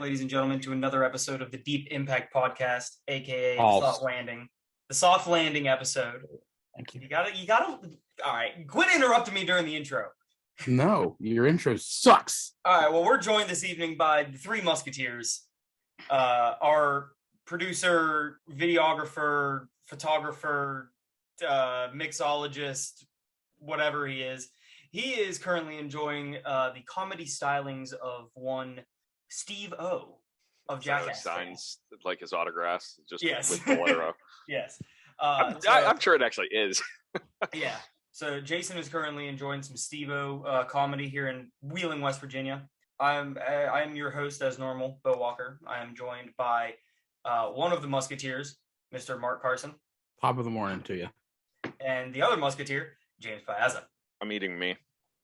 ladies and gentlemen, to another episode of the Deep Impact Podcast, aka False. the soft landing episode. Thank you. You gotta. All right, quit interrupting me during the intro. No, your intro sucks. All right, well, we're joined this evening by the three musketeers. Our producer, videographer, photographer, mixologist, whatever he is. He is currently enjoying the comedy stylings of one Steve O of Jackass. Signs like his autographs, just yes. with the letter O. Yes. I'm sure it actually is. Yeah. So Jason is currently enjoying some Steve O comedy here in Wheeling, West Virginia. I'm your host as normal, Bo Walker. I am joined by one of the musketeers, Mr. Mark Carson. Top of the morning to you. And the other musketeer, James Piazza. I'm eating me.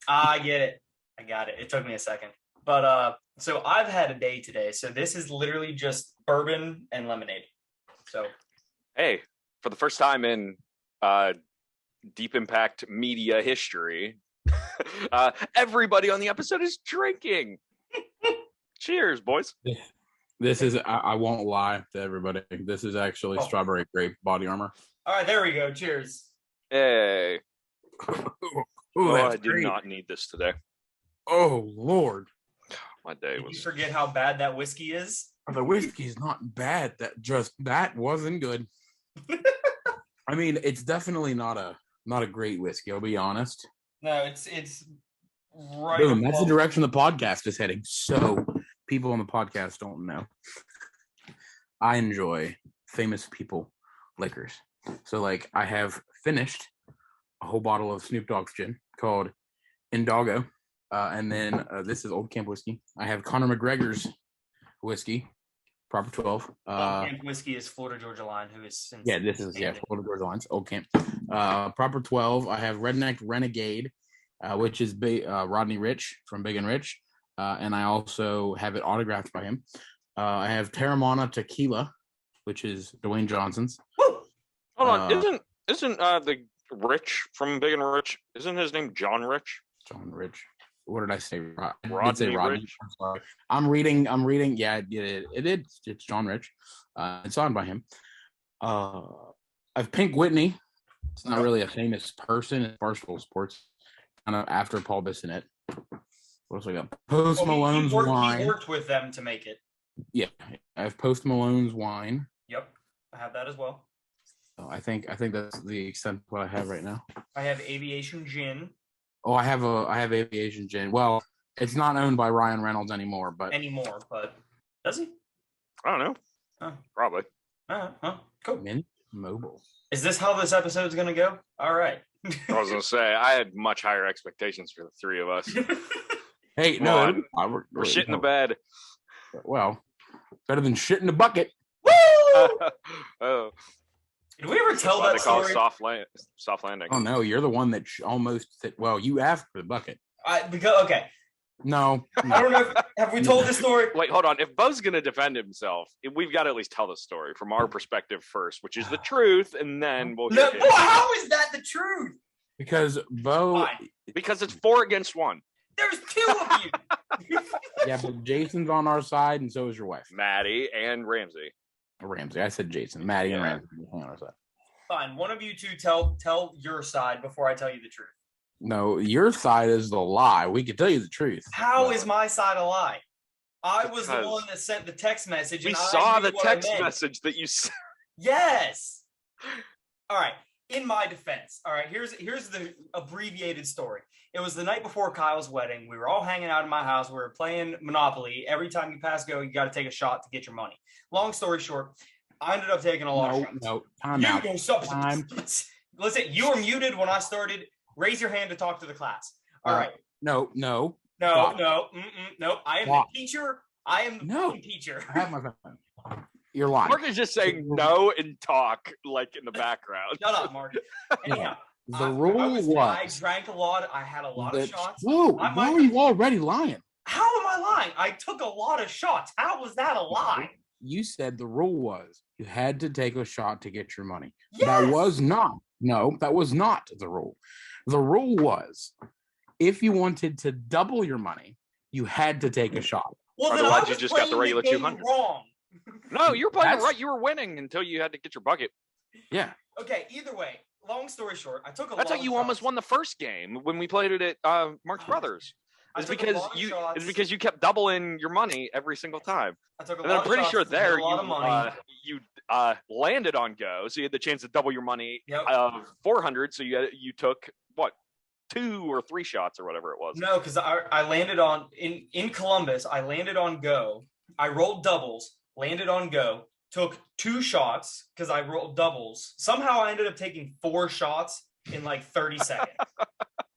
I get it. I got it. It took me a second. But so I've had a day today. So this is literally just bourbon and lemonade. So hey, for the first time in Deep Impact media history, everybody on the episode is drinking. Cheers, boys. This is, I won't lie to everybody. This is actually strawberry grape body armor. All right, there we go. Cheers. Hey. Ooh, I did great. not need this today. Oh, Lord. My day Did was. you forget how bad that whiskey is? The whiskey's not bad. That wasn't good. I mean, it's definitely not a great whiskey, I'll be honest. No, it's right. Boom, that's the direction the podcast is heading. So people on the podcast don't know. I enjoy famous people liquors. So like I have finished a whole bottle of Snoop Dogg's gin called Indoggo. And then this is Old Camp whiskey. I have Conor McGregor's whiskey, Proper 12. Old Camp whiskey is Florida Georgia Line, who is since This is Florida Georgia Line's Old Camp. Proper 12. I have Redneck Renegade, which is Rodney Rich from Big and Rich. And I also have it autographed by him. I have Terramana Tequila, which is Dwayne Johnson's. Woo! Hold on, isn't the Rich from Big and Rich? Isn't his name John Rich? John Rich. What did I say? Rodney Rich. I'm sorry. I'm reading. Yeah, it is. It's John Rich. It's signed by him. I've Pink Whitney. It's not really a famous person in Barstool Sports. Kind of after Paul Bissonnette. What else I got? Post Malone's wine. He worked with them to make it. Yeah, I have Post Malone's wine. Yep, I have that as well. So I think that's the extent of what I have right now. I have Aviation Gin. Oh, I have Aviation Gin. Well, it's not owned by Ryan Reynolds anymore, but does he? I don't know. Oh. Probably. Cool. Mint Mobile. Is this how this episode's gonna go? All right. I was gonna say I had much higher expectations for the three of us. Hey, no, we're shit in the bed. Well, better than shit in the bucket. Woo! Oh. Did we ever tell that story? Soft landing. Oh no, you're the one that almost. Well, you asked for the bucket. Okay. No. I don't know. Have we told this story? Wait, hold on. If Bo's gonna defend himself, we've got to at least tell the story from our perspective first, which is the truth, and then we'll. No, how is that the truth? Because Bo. Because it's 4 against 1. There's 2 of you. Yeah, but Jason's on our side, and so is your wife, Maddie and Ramsey. I said Jason, Maddie, and Ramsey on our side. Fine. One of you two tell your side before I tell you the truth. No, your side is the lie. We can tell you the truth. How is my side a lie? I was the one that sent the text message. We saw the text message that you sent. Yes. All right. In my defense, all right, here's the abbreviated story. It was the night before Kyle's wedding. We were all hanging out in my house. We were playing Monopoly. Every time you pass go, you got to take a shot to get your money. Long story short, I ended up taking a lot of shots. No, time out. Time. Listen, you were muted when I started. Raise your hand to talk to the class. All right. No. No. I am the teacher. I am the teacher. I have my phone. You're lying. Mark is just saying no and talk like in the background. Shut up, Mark. Anyhow, the rule was I drank a lot. I had a lot of shots. Whoa, why are you already lying? How am I lying? I took a lot of shots. How was that a lie? You said the rule was you had to take a shot to get your money. Yes. That was not the rule. The rule was if you wanted to double your money, you had to take a shot. Well, then I Otherwise, was you just got the playing regular game 200. wrong. No, you were playing it That's- right. You were winning until you had to get your bucket. Yeah. Okay, either way, long story short, I took a That's lot how of you almost shots. won the first game when we played it at Mark's Brothers. I It's took a because lot of you shots. it's because you kept doubling your money every single time. I took a And lot I'm of pretty shots sure to get there a lot of money. you landed on go, so you had the chance to double your money. Yep. 400, so you took what, 2 or 3 shots or whatever it was. No, because I landed on in Columbus. I landed on go. I rolled doubles, landed on go, took 2 shots because I rolled doubles. Somehow I ended up taking 4 shots in like 30 seconds.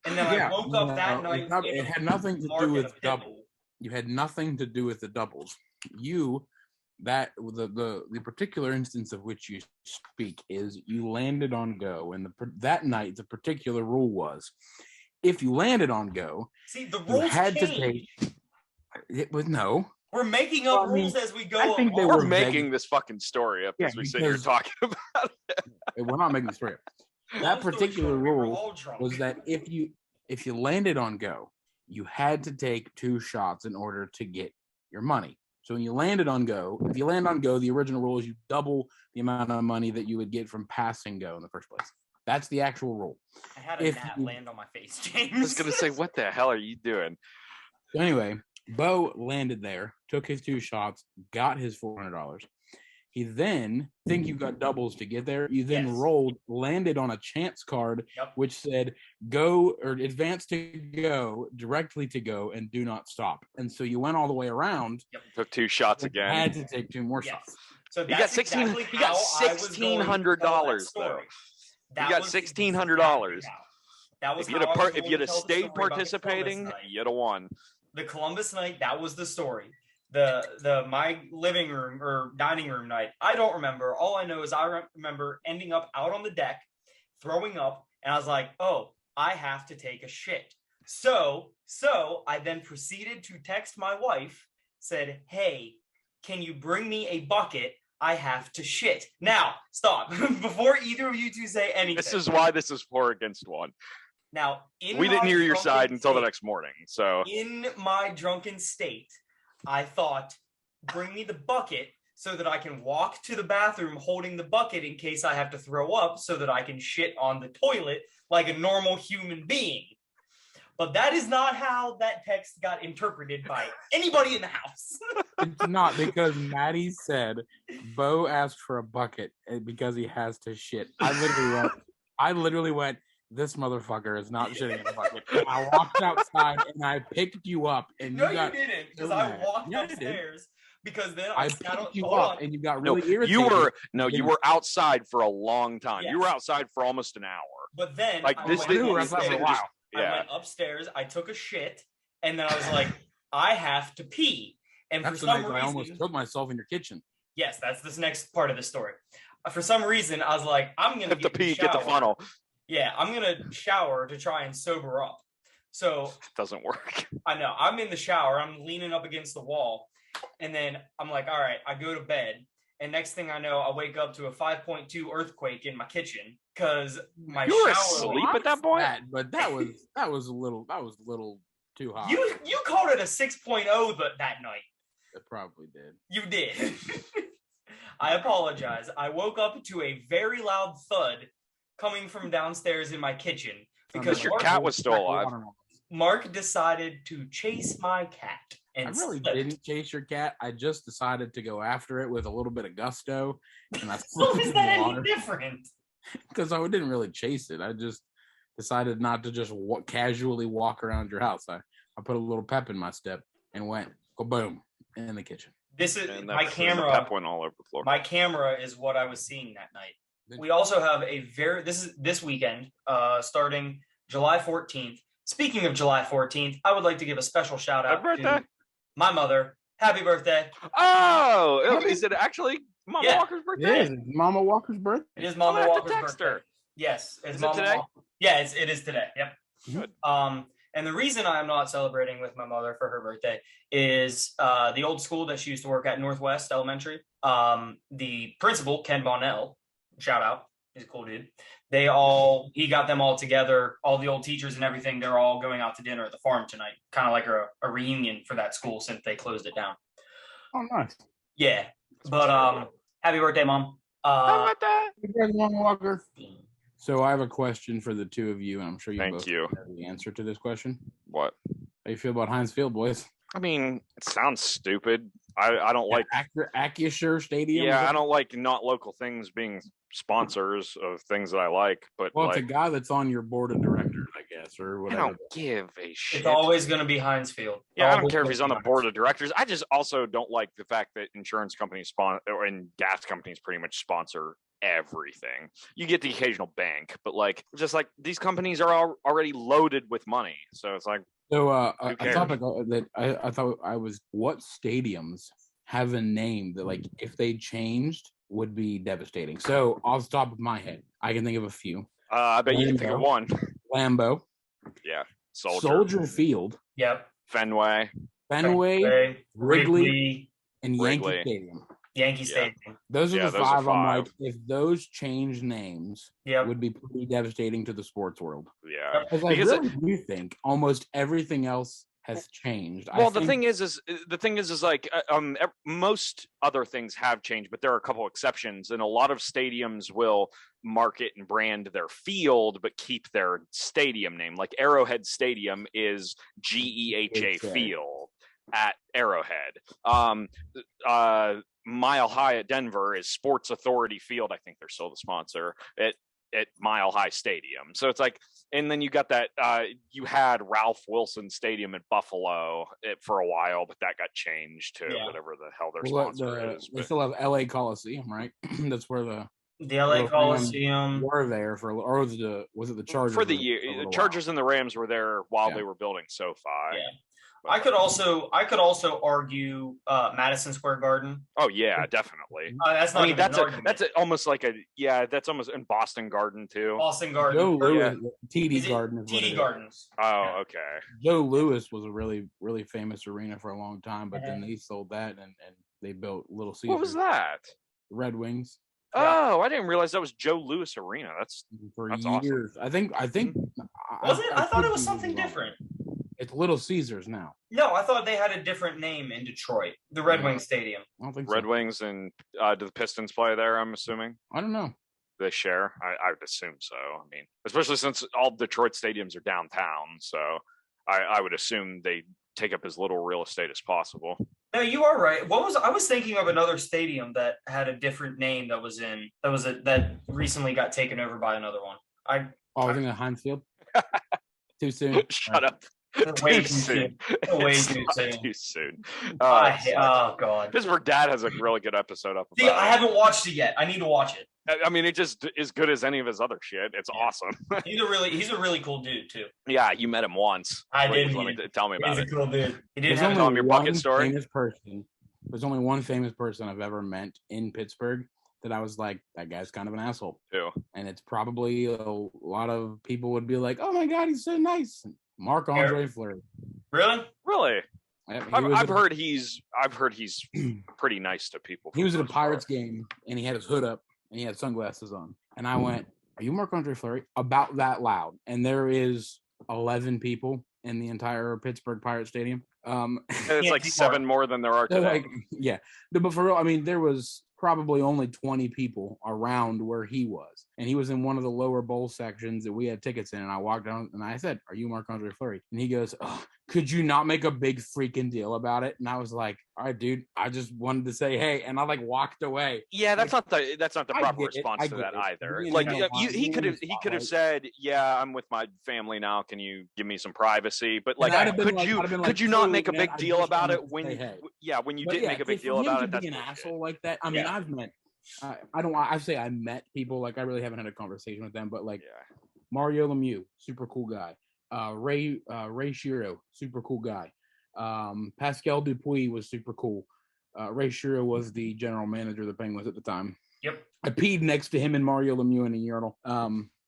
And then I woke up that night. It had nothing to do with double. You had nothing to do with the doubles. The particular instance of which you speak is you landed on go, and that night the particular rule was, if you landed on go, see the you rules had change. to take. It was no. We're making up rules as we go. I think they We're were making this fucking story up as we sit here talking about it. We're not making the story up. That particular rule was that if you landed on go, you had to take 2 shots in order to get your money. So when you landed on go, if you land on go, the original rule is you double the amount of money that you would get from passing go in the first place. That's the actual rule. I had a gnat land on my face, James. I was gonna say, what the hell are you doing? So anyway, Bo landed there, took his 2 shots, got his $400. He then, think you got doubles to get there. You then rolled, landed on a chance card, which said go or advance to go, directly to go, and do not stop. And so you went all the way around. Took 2 shots again. Had to take 2 more shots. So you got $1,600 though. You got $1,600. That was if you'd have stayed participating, you'd have won. The Columbus night, that was the story. My living room or dining room night, I don't remember. All I know is I remember ending up out on the deck, throwing up, and I was like, oh, I have to take a shit. So I then proceeded to text my wife, said, hey, can you bring me a bucket? I have to shit. Now, stop. Before either of you two say anything. This is why this is 4 against 1. Now, we didn't hear your side until the next morning. So in my drunken state, I thought, bring me the bucket so that I can walk to the bathroom holding the bucket in case I have to throw up so that I can shit on the toilet like a normal human being. But that is not how that text got interpreted by anybody in the house. It's not, because Maddie said Bo asked for a bucket because he has to shit. I literally went, this motherfucker is not shitting in the bucket. And I walked outside and I picked you up. And you didn't, because I walked upstairs. Because then I picked you up and you got really irritated. You were outside for a long time. Yes. You were outside for almost an hour. But then I went upstairs, I took a shit, and then I was like, I have to pee. And that's for some reason I almost killed myself in your kitchen. Yes, that's this next part of the story. For some reason, I was like, I'm gonna get the funnel. Yeah, I'm gonna shower to try and sober up. So it doesn't work. I know. I'm in the shower. I'm leaning up against the wall, and then I'm like, all right. I go to bed, and next thing I know, I wake up to a 5.2 earthquake in my kitchen because my you were asleep at that point. But that was a little too high. You called it a 6.0 that night. It probably did. You did. I apologize. I woke up to a very loud thud coming from downstairs in my kitchen because your cat was still alive. Mark decided to chase my cat. And I really didn't chase your cat. I just decided to go after it with a little bit of gusto. And I How is that any different? Because I didn't really chase it. I just decided not to just casually walk around your house. I put a little pep in my step and went boom in the kitchen. This is my camera. Pep went all over the floor. My camera is what I was seeing that night. We also have this weekend, starting July 14th. Speaking of July 14th, I would like to give a special shout out to my mother. Happy birthday. Oh, is it actually Mama Walker's birthday? It is Mama Walker's birthday. It is Mama Walker's birthday. Her. Yes. Is it today? Yeah, it is today. Yep. Good. And the reason I'm not celebrating with my mother for her birthday is the old school that she used to work at, Northwest Elementary. The principal, Ken Bonnell, shout out. He's a cool dude. He got them all together, all the old teachers and everything. They're all going out to dinner at the farm tonight, kind of like a reunion for that school since they closed it down. Oh, nice. Yeah, but happy birthday, Mom. How about that? Walker. So I have a question for the two of you, and I'm sure you both you. know the answer to this question. What? How you feel about Heinz Field, boys? I mean, it sounds stupid. I don't like Acrisure Stadium. Yeah, I don't like not local things being sponsors of things that I like. But well, it's a guy that's on your board of directors, I guess, or whatever. I don't give a shit. It's always going to be Heinz Field. Yeah, I don't care if he's on the board of directors. I just also don't like the fact that insurance companies and gas companies pretty much sponsor everything. You get the occasional bank, but like just like these companies are already loaded with money, so it's like. So a topic that I thought I was, what stadiums have a name that, like, if they changed, would be devastating? So off the top of my head, I can think of a few. I bet you can think of one. Lambeau. Yeah. Soldier Field. Yep. Fenway. Wrigley, and Yankee Stadium. Yankee Stadium. Those are the five. I'm like, if those change names, would be pretty devastating to the sports world. Yeah. Because I really do think almost everything else has changed. Well, the thing is like most other things have changed, but there are a couple exceptions, and a lot of stadiums will market and brand their field, but keep their stadium name. Like Arrowhead Stadium is GEHA Field at Arrowhead. Mile High at Denver is Sports Authority Field. I think they're still the sponsor at Mile High Stadium. So it's like, and then you got that, you had Ralph Wilson Stadium in Buffalo for a while, but that got changed to whatever the hell their sponsor is. They still have LA Coliseum, right? That's where the LA Coliseum were there for, or was it the Chargers? For the year, the Chargers and the Rams were there while they were building SoFi. Yeah. I could also argue Madison Square Garden. Oh yeah, definitely. That's not. I mean, that's almost like that's almost in Boston Garden too. Boston Garden. Joe Louis, TD Garden. TD Gardens. Oh, okay. Joe Louis was a really, really famous arena for a long time, but then they sold that and they built Little Caesars. What was that? Red Wings. Oh, I didn't realize that was Joe Louis Arena. That's years. Awesome. I think. Was it? I thought it was something different. It's Little Caesars now. No, I thought they had a different name in Detroit, the Red Wings Stadium. I don't think Red Wings, and do the Pistons play there, I'm assuming? I don't know. They share? I would assume so. I mean, especially since all Detroit stadiums are downtown, so I would assume they take up as little real estate as possible. No, you are right. I was thinking of another stadium that had a different name that recently got taken over by another one. I think of Heinz Field. Too soon. Shut up. Way too soon. Way too soon. Oh God. Pittsburgh Dad has a really good episode up. See, I haven't watched it yet. I need to watch it. I mean, it just is good as any of his other shit. It's awesome. He's a really cool dude too. Yeah, you met him once. I did. Tell me about it. He's a cool dude. He didn't have tell him your bucket story. There's only one famous person I've ever met in Pittsburgh that I was like, that guy's kind of an asshole. Too. And it's probably a lot of people would be like, oh my God, he's so nice. Marc-Andre Fleury. Really? I've heard he's pretty nice to people. He was at a Pirates game and he had his hood up and he had sunglasses on. And I went, are you Marc-Andre Fleury? About that loud. And there is 11 people in the entire Pittsburgh Pirates Stadium. It's like 7 more than there are today. But for real, I mean, there was probably only 20 people around where he was. And he was in one of the lower bowl sections that we had tickets in. And I walked down and I said, are you Marc-Andre Fleury? And he goes, oh, could you not make a big freaking deal about it? And I was like, all right, dude, I just wanted to say, hey, and I like walked away. Yeah, that's not the proper response to that either. Like he could have said, yeah, I'm with my family now. Can you give me some privacy? But like, could you not make a big deal about it when you didn't make a big deal about it? That's an asshole like that. I mean, I've met. I met people, like I really haven't had a conversation with them, but like Mario Lemieux, super cool guy. Ray Shiro, super cool guy. Pascal Dupuis was super cool. Ray Shiro was the general manager of the Penguins at the time. Yep. I peed next to him and Mario Lemieux in a urinal.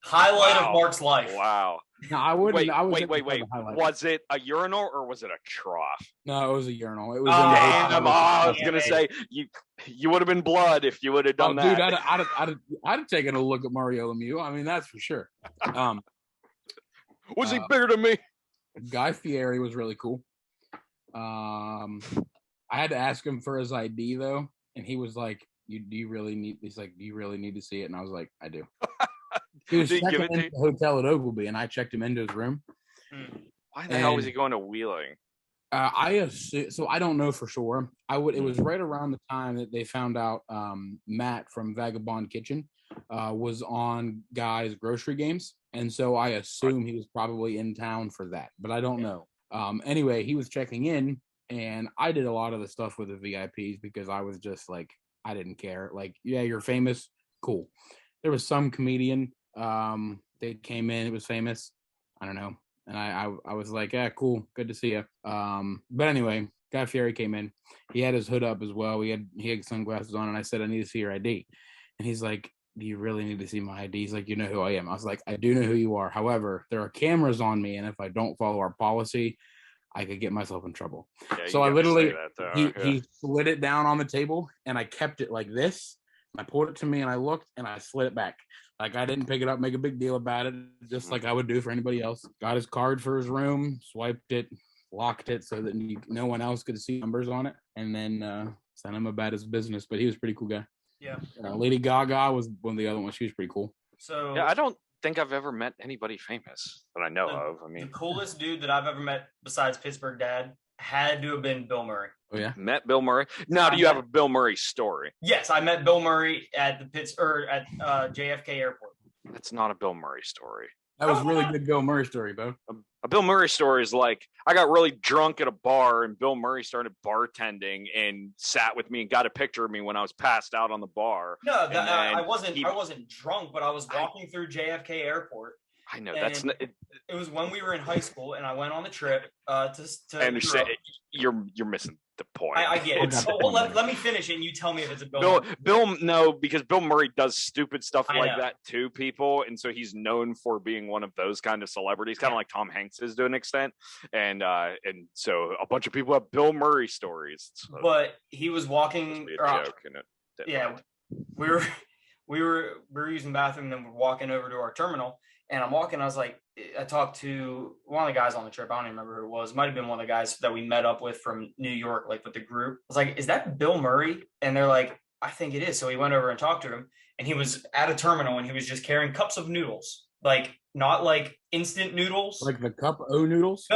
Highlight of Mark's life. Wow. No, I wouldn't. Wait, I was wait. Was it a urinal or was it a trough? No, it was a urinal. It was Oh, in the Damn! hotel. I was gonna Damn say you would have been blood if you would have done dude, that. I'd have taken a look at Mario Lemieux. I mean, that's for sure. Was he bigger than me? Guy Fieri was really cool. I had to ask him for his ID though, and he was like, do you really need?" He's like, "Do you really need to see it?" And I was like, "I do." He was checking into the hotel at Ogilvy, and I checked him into his room. Why the hell was he going to Wheeling? I assume, so I don't know for sure. It was right around the time that they found out Matt from Vagabond Kitchen was on Guy's grocery games, and so I assume he was probably in town for that, but I don't know. Anyway, he was checking in, and I did a lot of the stuff with the VIPs because I was just like, I didn't care. Like, yeah, you're famous, cool. There was some comedian. They came in, it was famous. I don't know. And I was like, yeah, cool, good to see you. But anyway, Guy Fieri came in. He had his hood up as well. He had sunglasses on, and I said, I need to see your ID. And he's like, do you really need to see my ID? He's like, you know who I am. I was like, I do know who you are. However, there are cameras on me, and if I don't follow our policy, I could get myself in trouble. Yeah, so I literally, he slid it down on the table, and I kept it like this. I pulled it to me, and I looked, and I slid it back. Like, I didn't pick it up, make a big deal about it, just like I would do for anybody else. Got his card for his room, swiped it, locked it so that no one else could see numbers on it, and then sent him about his business. But he was a pretty cool guy. Yeah. Lady Gaga was one of the other ones. She was pretty cool. So yeah, I don't think I've ever met anybody famous that I know of. I mean, the coolest dude that I've ever met besides Pittsburgh Dad had to have been Bill Murray. Oh yeah, met Bill Murray. Now, do you have a Bill Murray story? Yes, I met Bill Murray at the JFK Airport. That's not a Bill Murray story. That was really good Bill Murray story, Bo. A Bill Murray story is like, I got really drunk at a bar and Bill Murray started bartending and sat with me and got a picture of me when I was passed out on the bar. No, I wasn't drunk, but I was walking through JFK Airport. I know that's not, it was when we were in high school and I went on the trip to I understand. You're missing the point. I get it. So, well, let me finish it and you tell me if it's a Bill. No, because Bill Murray does stupid stuff like that to people, and so he's known for being one of those kind of celebrities, kind of like Tom Hanks is to an extent, and so a bunch of people have Bill Murray stories. So but he was walking. Yeah, we were using the bathroom, and then we're walking over to our terminal. And I'm walking, I was like, I talked to one of the guys on the trip. I don't even remember who it was. It might have been one of the guys that we met up with from New York, like with the group. I was like, is that Bill Murray? And they're like, I think it is. So we went over and talked to him. And he was at a terminal and he was just carrying cups of noodles. Like, not like instant noodles. Like the cup O noodles?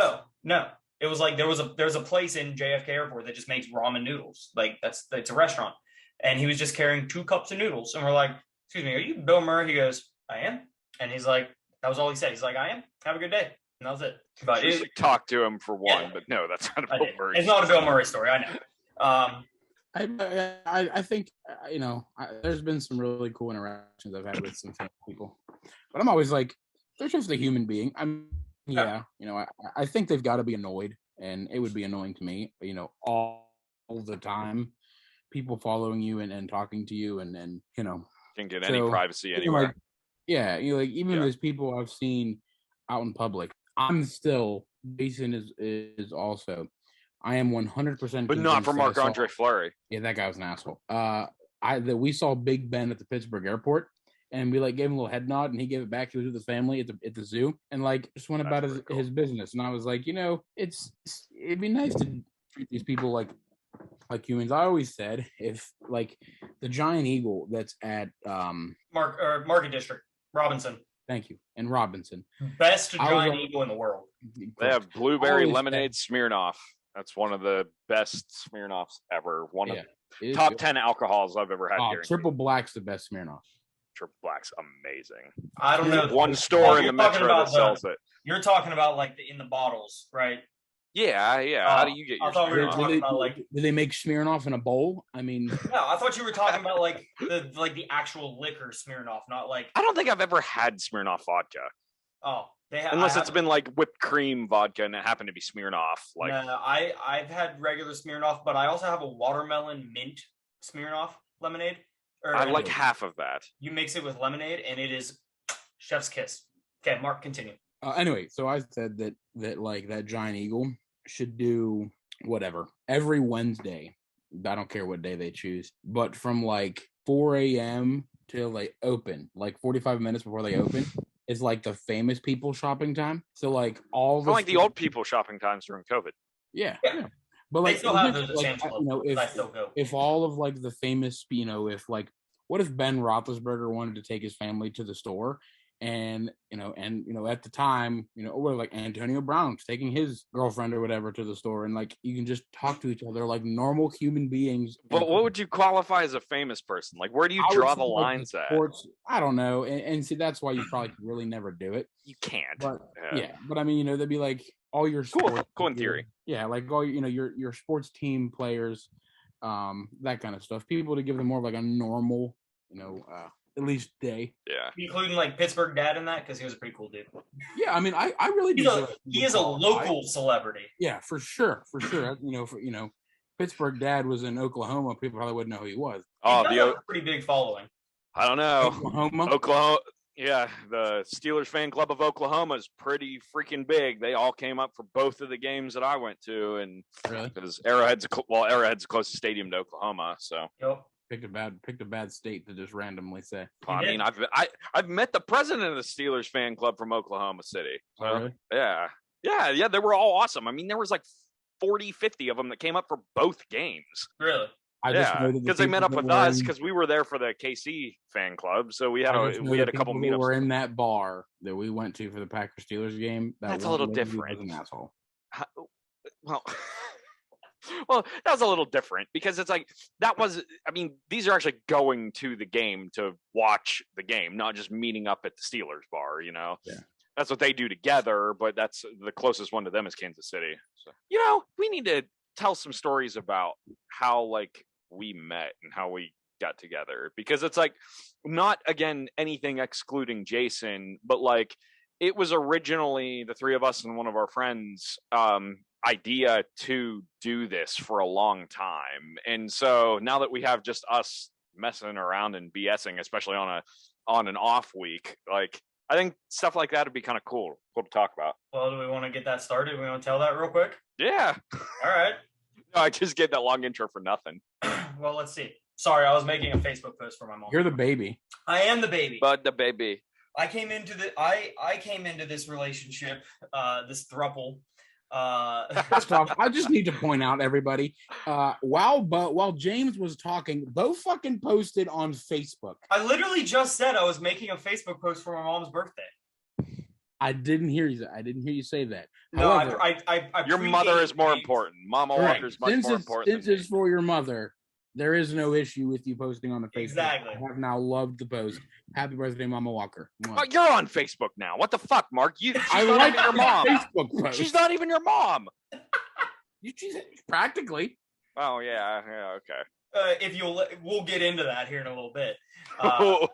No. It was like there's a place in JFK Airport that just makes ramen noodles. Like, it's a restaurant. And he was just carrying 2 cups of noodles. And we're like, excuse me, are you Bill Murray? He goes, I am. And he's like, that was all he said. He's like, I am. Have a good day. And that was it. But talk to him for one, but no, that's not a Bill Murray. It's not a Bill Murray story. I know. I think, there's been some really cool interactions I've had with some famous people. But I'm always like, they're just a human being. I think they've got to be annoyed. And it would be annoying to me, all the time. People following you and talking to you and Can't get any privacy anywhere. Even those people I've seen out in public, I'm still, Jason is also, I am 100%. But not for Marc-Andre Fleury. Yeah, that guy was an asshole. We saw Big Ben at the Pittsburgh airport, and we gave him a little head nod, and he gave it back. He was with his family at the zoo, and just went about his business. And I was like, it'd be nice to treat these people like humans. I always said, if the giant eagle that's at Market District. Robinson. Thank you. And Robinson. Best giant eagle in the world. They have blueberry lemonade Smirnoff. That's one of the best Smirnoffs ever. One of top 10 alcohols I've ever had. Triple Black's the best Smirnoff. Triple Black's amazing. I don't know. One store in the metro that sells it. You're talking about in the bottles, right? Yeah. How do you get your Smirnoff? Do they make Smirnoff in a bowl? I mean, no, I thought you were talking about the actual liquor Smirnoff, not like. I don't think I've ever had Smirnoff vodka. Oh, unless it's been whipped cream vodka and it happened to be Smirnoff. No, I've had regular Smirnoff, but I also have a watermelon mint Smirnoff lemonade. I like half of that. You mix it with lemonade, and it is chef's kiss. Okay, Mark, continue. Anyway, so I said that like that giant eagle should do whatever every Wednesday. I don't care what day they choose, but from like 4 a.m. till they open, like 45 minutes before they open, is like the famous people shopping time. So like all Kind of like the old people shopping times during COVID. yeah. They But like, still have those at like Sam's Club. you know, I still go. if all of like the famous, you know, if like, what if Ben Roethlisberger wanted to take his family to the store, and at the time, or like Antonio Brown's taking his girlfriend or whatever to the store, and like you can just talk to each other like normal human beings. But what would you qualify as a famous person? Like, where do you draw the lines at? Sports, I don't know, and see that's why you probably really never do it. You can't. But yeah, but I mean, they'd be like all your sports, cool in theory. Yeah, like all your sports team players, that kind of stuff. People to give them more of like a normal, at least day. Yeah, including like Pittsburgh Dad in that because he was a pretty cool dude. Yeah, I mean, I really he is a local celebrity. Yeah, for sure. Pittsburgh Dad was in Oklahoma. People probably wouldn't know who he was. Oh, a pretty big following. I don't know. Oklahoma. Yeah, the Steelers fan club of Oklahoma is pretty freaking big. They all came up for both of the games that I went to, and because Arrowhead's the closest stadium to Oklahoma, so yep. Picked a bad state to just randomly say. I mean, I've met the president of the Steelers fan club from Oklahoma City. So, really? Yeah, they were all awesome. I mean, there was like 40, 50 of them that came up for both games. Really? Because they met up with us because we were there for the KC fan club, so we had a couple meetups. Were in that bar that we went to for the Packers Steelers game. That's a little different. Was an asshole. Well, that was a little different because it's like these are actually going to the game to watch the game, not just meeting up at the Steelers bar, Yeah. That's what they do together, but that's the closest one to them is Kansas City. So, we need to tell some stories about how like we met and how we got together, because it's like not again anything excluding Jason, but like it was originally the three of us and one of our friends idea to do this for a long time. And so now that we have just us messing around and BSing, especially on an off week, like I think stuff like that would be kind of cool to talk about. Well, do we want to get that started? We want to tell that real quick? Yeah. All right. No, I just gave that long intro for nothing. Well, let's see. Sorry, I was making a Facebook post for my mom. You're the baby. I am the baby. Bud the baby. I came into this relationship, this throuple. First off, I just need to point out, everybody, while James was talking, Bo fucking posted on Facebook. I literally just said I was making a Facebook post for my mom's birthday. I didn't hear you say that. No, however, I your mother is more important. Mama Walker is much more important. Since it's for your mother, there is no issue with you posting on the Facebook. Exactly. I have now loved the post. Happy birthday, Mama Walker. Oh, you're on Facebook now. What the fuck, Mark? I like your mom. Facebook post. She's not even your mom. She's practically. Oh yeah, okay. If we'll get into that here in a little bit. Whoa,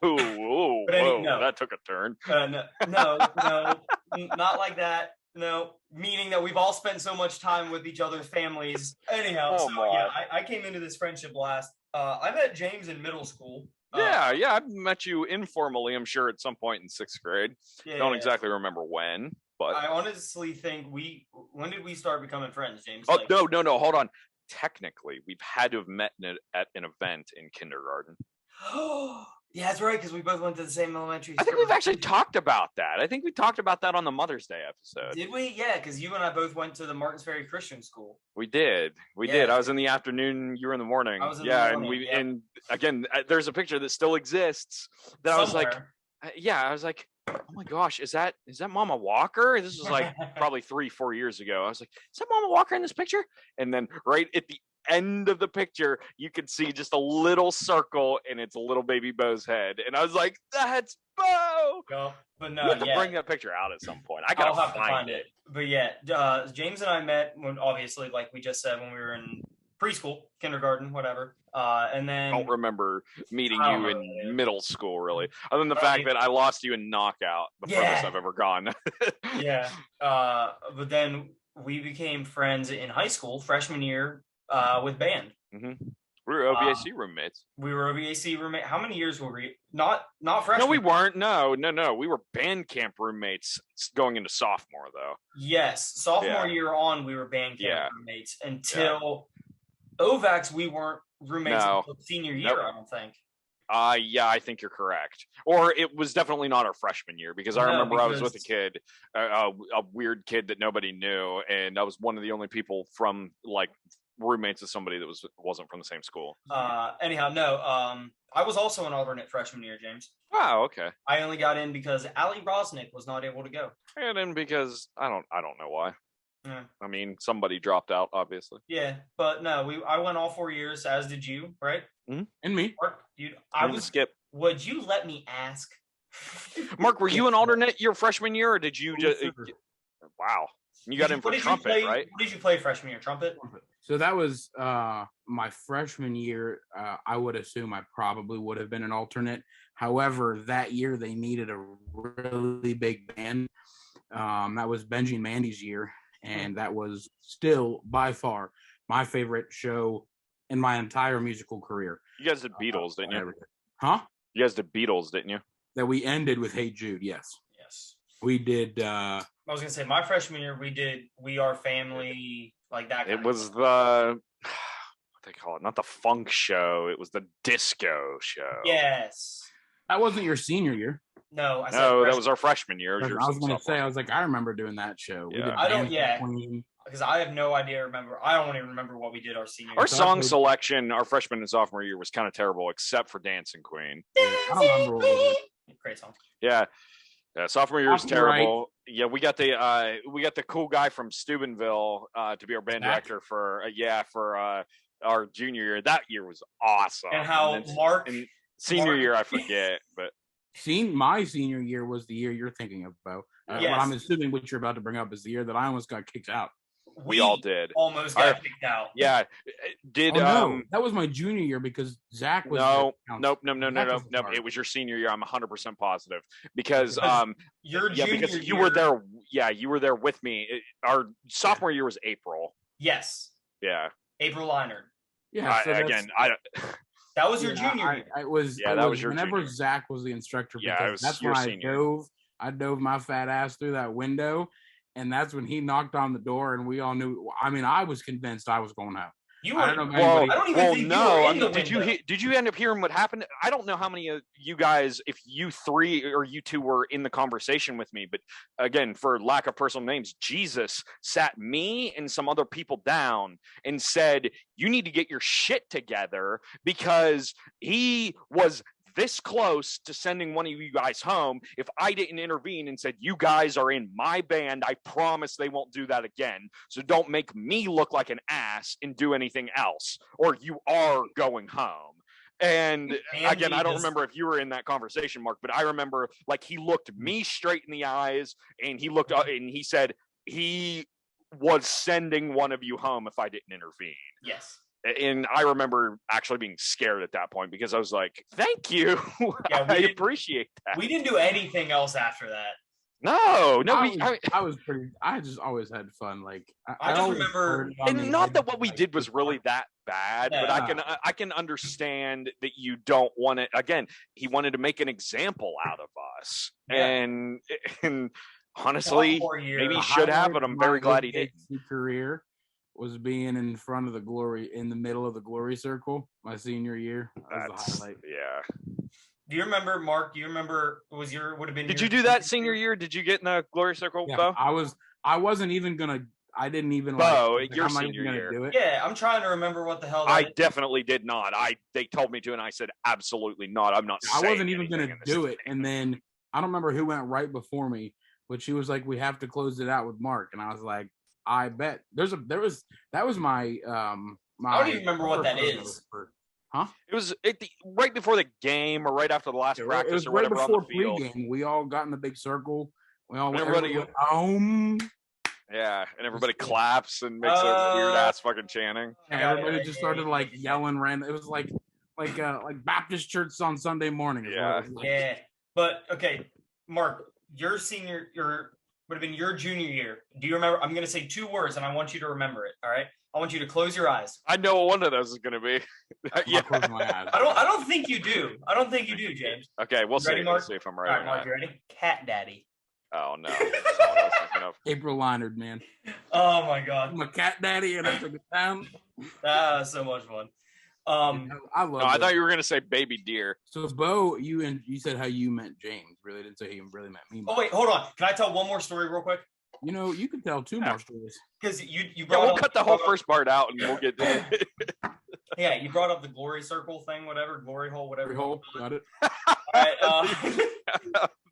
that took a turn. No, not like that. No, meaning that we've all spent so much time with each other's families. Anyhow, I came into this friendship last. I met James in middle school. Yeah, I've met you informally, I'm sure, at some point in 6th grade. Don't exactly remember when, but I honestly think when did we start becoming friends, James? Oh, no, hold on. Technically, we've had to have met at an event in kindergarten. Yeah, that's right, because we both went to the same elementary school. I think we've actually talked about that. I think we talked about that on the Mother's Day episode. Did we? Yeah, because you and I both went to the Martins Ferry Christian School. We did. We did. I was in the afternoon. You were in the morning. I was in the morning, and again, there's a picture that still exists that I was like, oh my gosh, is that Mama Walker? This was like probably 3-4 years ago. I was like, is that Mama Walker in this picture? And then right at the end of the picture, you could see just a little circle and it's a little baby Bo's head. And I was like, that's Bo! No, but no, you have to bring that picture out at some point. I'll have to find it. But yeah, James and I met when, obviously, like we just said, when we were in preschool, kindergarten, whatever. And then I don't remember meeting you in middle school, really, other than the fact that I lost you in knockout, the furthest I've ever gone. Yeah. But then we became friends in high school, freshman year, with band. Mm-hmm. We were OVAC roommates. We were OVAC roommate. How many years were we? Not freshmen. No, we weren't. No. We were band camp roommates going into sophomore, though. Yes. Sophomore year on, we were band camp roommates. Until OVACs, we weren't roommates until senior year, I don't think. Yeah, I think you're correct. Or it was definitely not our freshman year because I remember I was with a kid, a weird kid that nobody knew, and I was one of the only people from like roommates with somebody that wasn't from the same school. Anyhow, no. I was also an alternate freshman year, James. Wow, okay. I only got in because Ali Rosnick was not able to go. And then because I don't know why. Yeah. I mean, somebody dropped out, obviously. Yeah, but no, I went all 4 years, as did you, right? Mm-hmm. And me. Mark, I would skip. Would you let me ask? Mark, were you an alternate your freshman year, or did you just? Wow, you got in for trumpet, right? What did you play freshman year? Trumpet. So that was my freshman year. I would assume I probably would have been an alternate. However, that year they needed a really big band. That was Benji and Mandy's year, and that was still by far my favorite show in my entire musical career. You guys did Beatles, didn't you? Huh? You guys did Beatles, didn't you? That we ended with Hey Jude, yes. Yes. We did. I was going to say, my freshman year, we did We Are Family, like that. It was the, what they call it, not the funk show. It was the disco show. Yes. That wasn't your senior year. No, that was our freshman year. I was going to say, I was like, I remember doing that show. Yeah. I don't, because I have no idea. I don't even remember what we did our senior year. Our song selection, our freshman and sophomore year was kind of terrible, except for Dancing Queen. I don't remember what we did. Great song. Yeah. Sophomore year was terrible. Right. Yeah, we got the cool guy from Steubenville to be our band director for our junior year. That year was awesome. And senior year I forget, but my senior year was the year you're thinking about. What I'm assuming what you're about to bring up is the year that I almost got kicked out. We all did. Almost got kicked out. Yeah. No, that was my junior year because Zach was. Nope. It was your senior year. I'm 100% positive because your junior because year. You were there. Yeah, you were there with me. Our sophomore year was April. Yes. Yeah. April Leinert. Yeah. That was your junior year. That was your whenever junior. Zach was the instructor. Yeah, it was that's your when senior. I dove my fat ass through that window, and that's when he knocked on the door, and we all knew. I mean, I was convinced I was going home. I don't even think you were in the window. Did you end up hearing what happened? I don't know how many of you guys, if you three or you two were in the conversation with me, but again, for lack of personal names, Jesus sat me and some other people down and said, you need to get your shit together because he was this close to sending one of you guys home. If I didn't intervene and said, you guys are in my band, I promise they won't do that again. So don't make me look like an ass and do anything else, or you are going home. And again, I don't remember if you were in that conversation, Mark, but I remember like he looked me straight in the eyes and he looked up and he said he was sending one of you home if I didn't intervene. Yes. And I remember actually being scared at that point because I was like, thank you. Yeah, I appreciate that. We didn't do anything else after that. No. I just always had fun. Like I just remember, and not that what we did was really that bad, but I can understand that you don't want it. Again, he wanted to make an example out of us. Yeah. And honestly, maybe he should have, but I'm very glad he didn't. Career was being in front of the glory, in the middle of the glory circle my senior year. That was the highlight. Yeah. Do you remember, Mark? Do you remember? Would have been? Did you do that senior year? Did you get in the glory circle, yeah, Bo? I wasn't even gonna. I didn't even. Bo, your senior year. Do it. Yeah, I'm trying to remember what the hell. I definitely did not. They told me to, and I said absolutely not. I'm not. I wasn't even gonna do it, and then I don't remember who went right before me, but she was like, "We have to close it out with Mark," and I was like, I bet that was my my. I don't even remember what that is. Huh? It was right before the game or right after the last practice, it was or right whatever before on the field. Pre-game. We all got in the big circle. We all went home. Yeah, and everybody claps and makes a weird ass fucking chanting. Yeah, everybody just started like yelling random. It was like Baptist church on Sunday morning. Yeah. Yeah. But okay, Mark, your Would have been your junior year. Do you remember? I'm going to say 2 words, and I want you to remember it. All right. I want you to close your eyes. I know what one of those is going to be. Yeah. Close my eyes. I don't think you do. I don't think you do, James. Okay, we'll see. Ready, Mark? We'll see if I'm All right. right, Mark, you ready? Cat Daddy. Oh no. That's not what I was thinking of. April Leinard, man. Oh my God. I'm a cat daddy, and I took it down. That was so much fun. I love. No, I thought you were going to say baby deer. So Bo, you said how you meant James. Really didn't say he really meant me. Oh wait, hold on. Can I tell one more story real quick? You know, you could tell 2 more stories. Because you Yeah, brought we'll up, cut the whole first part out and we'll get to it. Yeah, you brought up the glory circle thing, whatever, glory hole, whatever. Every hole, got it. All right.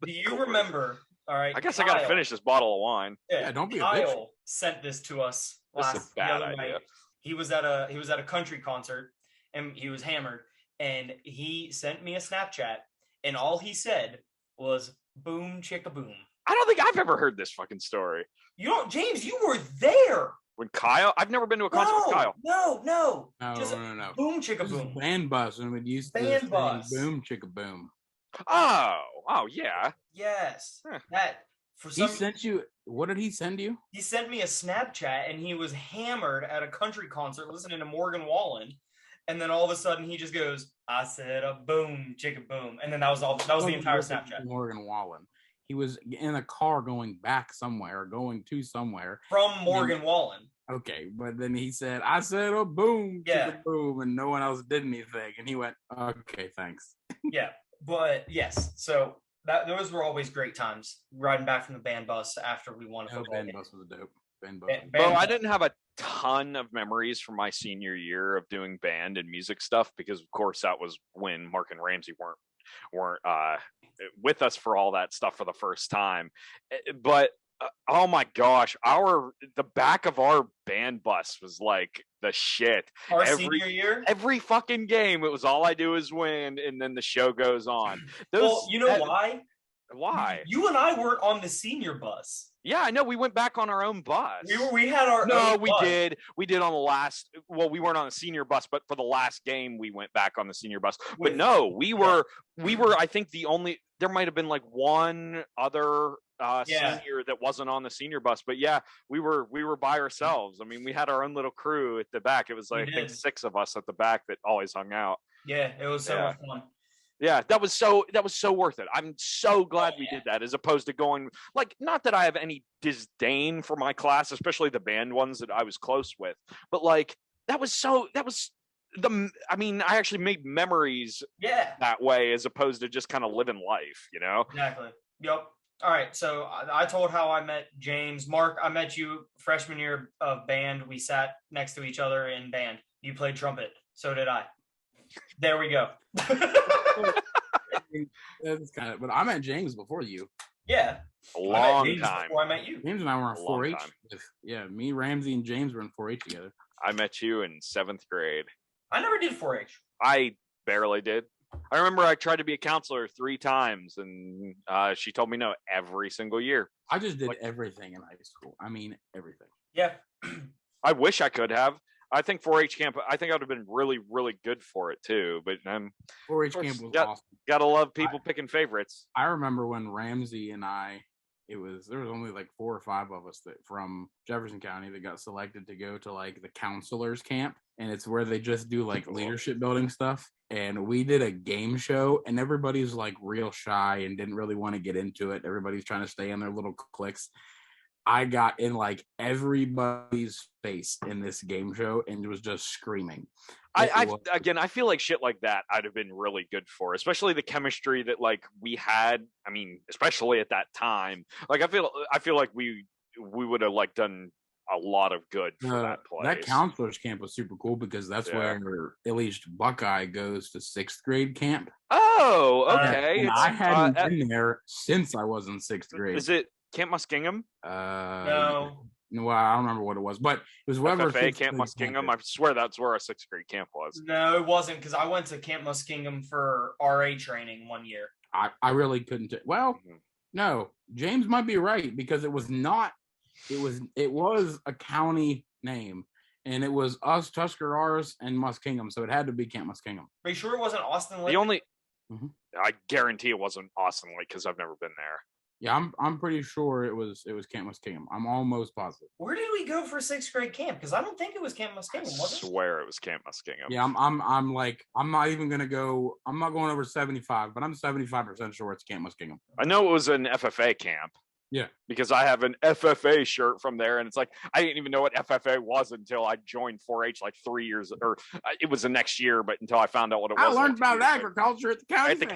Do you remember? All right. I guess I got to finish this bottle of wine. Yeah, don't be a bitch. Kyle sent this to us This is last a bad the other idea. night. He was at a country concert and he was hammered, and he sent me a Snapchat, and all he said was "boom chicka boom." I don't think I've ever heard this fucking story. You don't, James. You were there. When Kyle, I've never been to a concert with Kyle. No. No. Boom chicka This is boom. band bus, and we'd use Band this thing, bus. boom chicka boom. Oh yeah. Yes. Huh. That for He some. sent you. What did he send you? He sent me a Snapchat, and he was hammered at a country concert listening to Morgan Wallen, and then all of a sudden he just goes, "I said a boom chicka boom," and then that was all. That was the entire Snapchat Morgan Wallen. He was in a car going back somewhere, going to somewhere. from Morgan Wallen. Okay, but then he said, "I said a boom, Yeah. chicka boom," and no one else did anything. And he went, "Okay, thanks." Yeah, but yes, so those were always great times riding back from the band bus after we won a No, football band game. bus was dope. Band bus. Band Well, I bus. didn't have a ton of memories from my senior year of doing band and music stuff because, of course, that was when Mark and Ramsey weren't with us for all that stuff for the first time. But oh my gosh, the back of our band bus was like the shit. Our senior year. Every fucking game, it was all I do is win, and then the show goes on. Well, you know why? Why? You and I weren't on the senior bus. Yeah, I know. We went back on our own bus. We had our No, own we bus. did. We did on the last. Well, we weren't on the senior bus, but for the last game, we went back on the senior bus. But no, we were. I think the only. There might have been like one other senior that wasn't on the senior bus, but yeah, we were by ourselves. I mean, we had our own little crew at the back. It was like I think 6 of us at the back that always hung out. Yeah, it was so much fun. Yeah, that was so worth it. I'm so glad we did that, as opposed to going like, not that I have any disdain for my class, especially the band ones that I was close with, but like I actually made memories that way as opposed to just kind of living life, you know? Exactly. Yep. All right. So I told how I met James. Mark, I met you freshman year of band. We sat next to each other in band. You played trumpet. So did I. There we go. That's kind of. But I met James before you. Yeah. A long James time. before I met you. James and I were on A long 4-H. time. Yeah, me, Ramsey, and James were in 4-H together. I met you in 7th grade. I never did 4-H. I barely did. I remember I tried to be a counselor 3 times, and she told me no every single year. I just did everything in high school. I mean, everything. Yeah. I wish I could have. I think 4-H camp. I think I would have been really, really good for it too. But 4-H camp was awesome. Gotta love people picking favorites. I remember when Ramsey and there was only like 4 or 5 of us that from Jefferson County that got selected to go to like the counselors camp, and it's where they just do like leadership building stuff. And we did a game show, and everybody's like real shy and didn't really want to get into it. Everybody's trying to stay in their little cliques. I got in like everybody's face in this game show and was just screaming. I feel like shit like that I'd have been really good for, especially the chemistry that like we had. I mean, especially at that time, like I feel like we would have like done a lot of good for that place. That counselors camp was super cool because that's where at least Buckeye goes to 6th grade camp. Oh, okay. And I hadn't been there since I was in 6th grade. Is it Camp Muskingum? No. No, I don't remember what it was, but it was whatever. FFA, Camp Muskingum. I swear that's where our 6th grade camp was. No, it wasn't, because I went to Camp Muskingum for RA training one year. I really couldn't. No, James might be right because it was not. It was a county name, and it was us, Tuscarawas, and Muskingum, so it had to be Camp Muskingum. Are you sure it wasn't Austin Lake? I guarantee it wasn't Austin Lake because I've never been there. Yeah, I'm pretty sure it was Camp Muskingum. I'm almost positive. Where did we go for 6th grade camp? Because I don't think it was Camp I Muskingum, was it? swear it was Camp Muskingum. Yeah, I'm like, I'm not even gonna go. I'm not going over 75, but I'm 75% sure it's Camp Muskingum. I know it was an FFA camp. Yeah, because I have an FFA shirt from there, and it's like I didn't even know what FFA was until I joined 4-H like 3 years, or it was the next year, but until I found out what it was. I learned like, about agriculture at the county.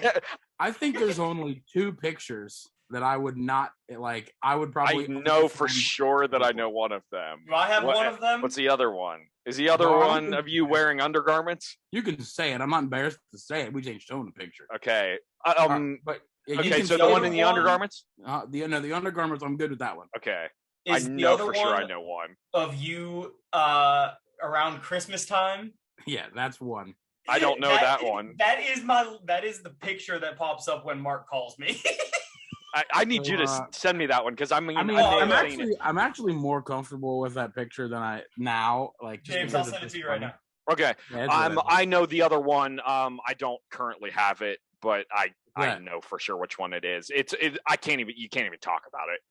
I I think there's only 2 pictures that I would not like. I would probably. I know for sure that I know one of them. Do I have one of them? What's the other one? Is the other one of you wearing undergarments? You can say it. I'm not embarrassed to say it. We just ain't showing the picture. Okay. But yeah, okay, so the one in the undergarments? The undergarments, I'm good with that one. Okay. Is I know for sure I know one. Of you around Christmas time? Yeah, that's one. I don't know that one. That is the picture that pops up when Mark calls me. I need you to send me that one because I'm actually more comfortable with that picture than I now. Like, James, I'll send it to you right now. Okay. Yeah, I know the other one. I don't currently have it, but I know for sure which one it is. You can't even talk about it.